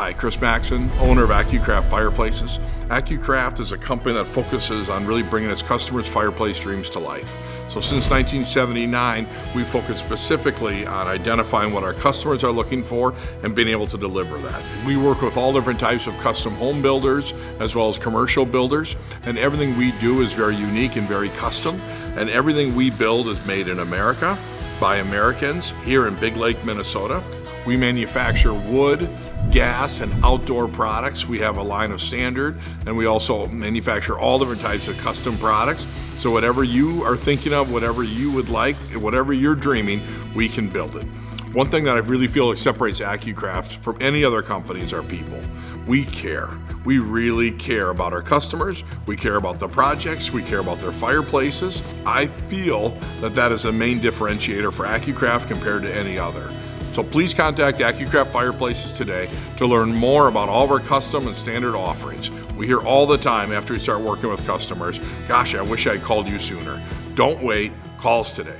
Hi, Chris Maxon, owner of Acucraft Fireplaces. Acucraft is a company that focuses on really bringing its customers' fireplace dreams to life. So since 1979, we focused specifically on identifying what our customers are looking for and being able to deliver that. We work with all different types of custom home builders as well as commercial builders, and everything we do is very unique and very custom, and everything we build is made in America by Americans here in Big Lake, Minnesota. We manufacture wood, gas, and outdoor products. We have a line of standard, and we also manufacture all different types of custom products. So whatever you are thinking of, whatever you would like, whatever you're dreaming, we can build it. One thing that I really feel separates Acucraft from any other company is our people. We care. We really care about our customers. We care about the projects. We care about their fireplaces. I feel that that is a main differentiator for Acucraft compared to any other. So please contact Acucraft Fireplaces today to learn more about all of our custom and standard offerings. We hear all the time after we start working with customers, gosh, I wish I'd called you sooner. Don't wait, call us today.